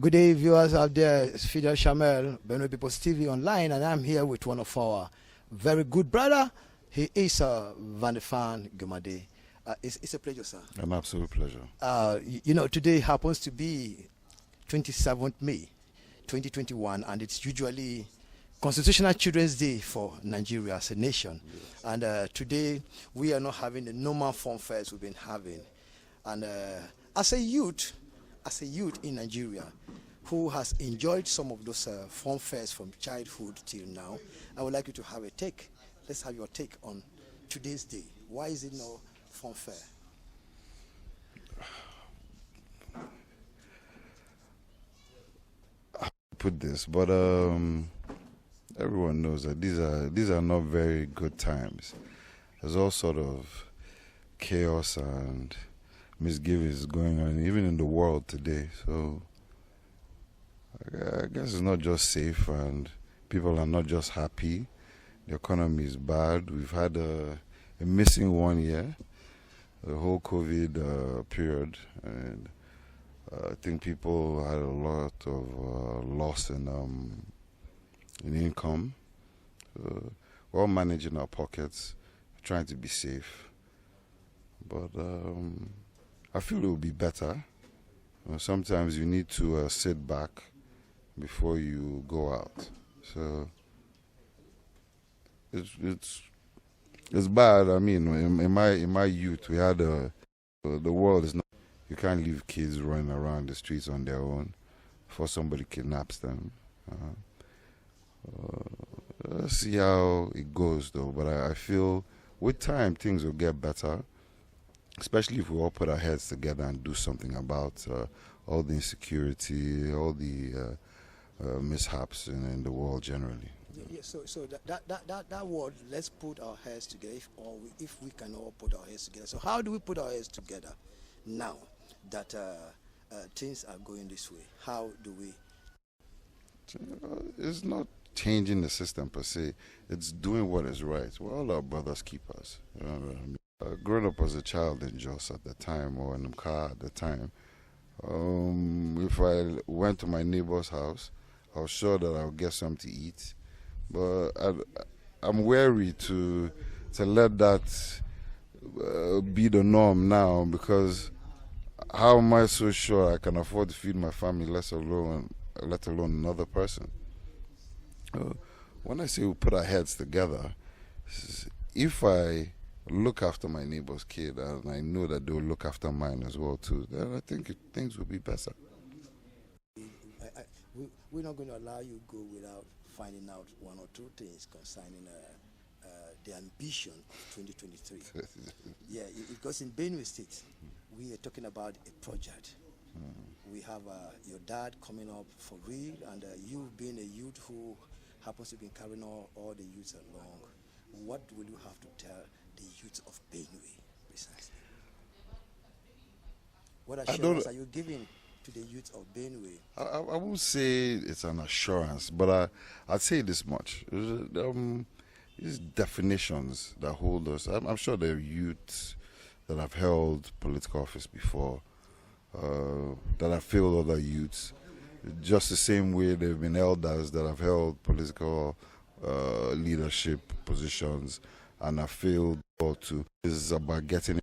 Good day, viewers out there. It's Fidel Shamel, bptv online, and I'm here with one of our very good brother. He is Vandefan Gemade. It's a pleasure, sir. An absolute pleasure. Today happens to be 27th May, 2021, and it's usually Constitutional Children's Day for Nigeria as a nation. Yes. And today we are not having the normal fun fairs we've been having. And as a youth in Nigeria who has enjoyed some of those fun fairs from childhood till now, I would like you to have a take. Let's have your take on today's day. Why is it no fun fair? I put this, but everyone knows that these are not very good times. There's all sort of chaos and misgivings going on, even in the world today. So I guess it's not just safe, and people are not just happy. The economy is bad. We've had a missing 1 year, the whole COVID period, and I think people had a lot of loss in income. We're all managing our pockets, trying to be safe, but I feel it will be better. Sometimes you need to sit back before you go out. So it's bad. I mean, in my youth, we had the world is not. You can't leave kids running around the streets on their own before somebody kidnaps them. Let's see how it goes, though. But I feel with time things will get better, especially if we all put our heads together and do something about all the insecurity, all the mishaps in the world generally. Yeah, so that word, let's put our heads together, if we can all put our heads together. So how do we put our heads together now that things are going this way? How do we? It's not changing the system per se. It's doing what is right. We're all our brother's keepers. You know what I mean? Growing up as a child in Jos at the time, or in Mka at the time, if I went to my neighbor's house, I was sure that I would get something to eat. But I'm wary to let that be the norm now, because how am I so sure I can afford to feed my family, let alone another person? When I say we put our heads together, if I look after my neighbor's kid and I know that they'll look after mine as well too, then I think things will be better. We're not going to allow you to go without finding out one or two things concerning the ambition of 2023. Yeah, because in Benue State, we are talking about a project. We have your dad coming up for real, and you being a youth who happens to be carrying all the youths along. What will you have to tell the youth of Benue precisely? What assurance are you giving to the youth of Benue? I won't say it's an assurance, but I'd say this much. These definitions that hold us, I'm sure there are youths that have held political office before, that have failed other youths, just the same way there have been elders that have held political leadership positions and have failed to. This is about getting.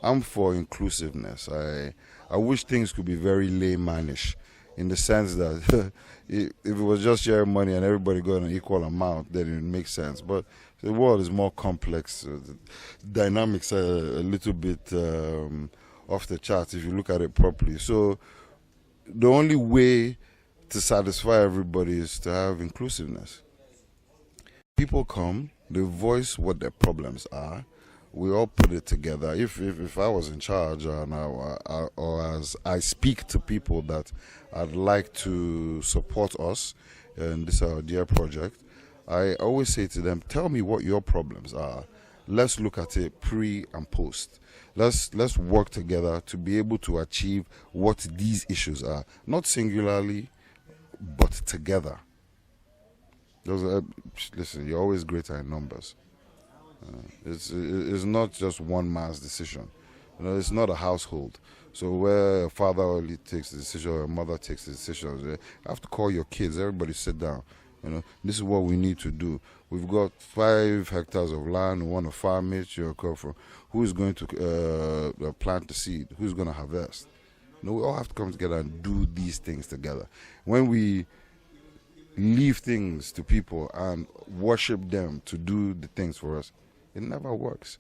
I'm for inclusiveness. I wish things could be very laymanish, in the sense that if it was just sharing money and everybody got an equal amount, then it would make sense. But the world is more complex. The dynamics are a little bit off the charts if you look at it properly. So the only way to satisfy everybody is to have inclusiveness. People come, they voice what their problems are. We all put it together. If I was in charge, or as I speak to people that I'd like to support us in this our dear project, I always say to them, tell me what your problems are. Let's look at it pre and post. Let's work together to be able to achieve what these issues are. Not singularly, but together. Listen, you're always greater in numbers. It's not just one man's decision. It's not a household. So where a father only takes the decision or a mother takes the decisions, you have to call your kids. Everybody sit down. This is what we need to do. We've got 5 hectares of land. We want to farm it. Come from. Who is going to plant the seed? Who's going to harvest? We all have to come together and do these things together. When we leave things to people and worship them to do the things for us, it never works.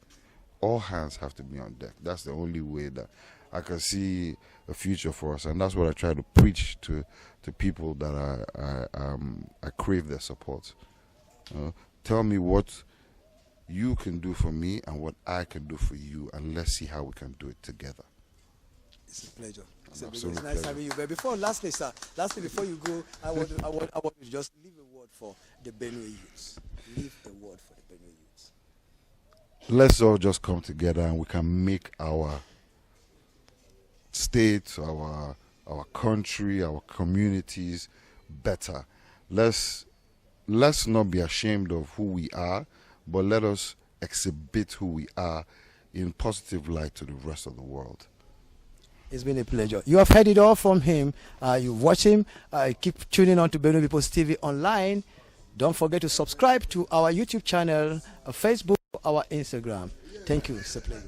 All hands have to be on deck. That's the only way that I can see a future for us, and that's what I try to preach to people that I crave their support. Tell me what you can do for me and what I can do for you, and let's see how we can do it together. It's a pleasure. It's Absolute nice pleasure. having you. But lastly, before you go, I want to just leave a word for the Benue youths. Leave a word for the Benue youths. Let's all just come together and we can make our state, our country, our communities better. Let's not be ashamed of who we are, but let us exhibit who we are in positive light to the rest of the world. It's been a pleasure. You have heard it all from him. You watch him. Keep tuning on to Benue People's TV online. Don't forget to subscribe to our YouTube channel, Facebook, our Instagram. Thank you. It's a pleasure.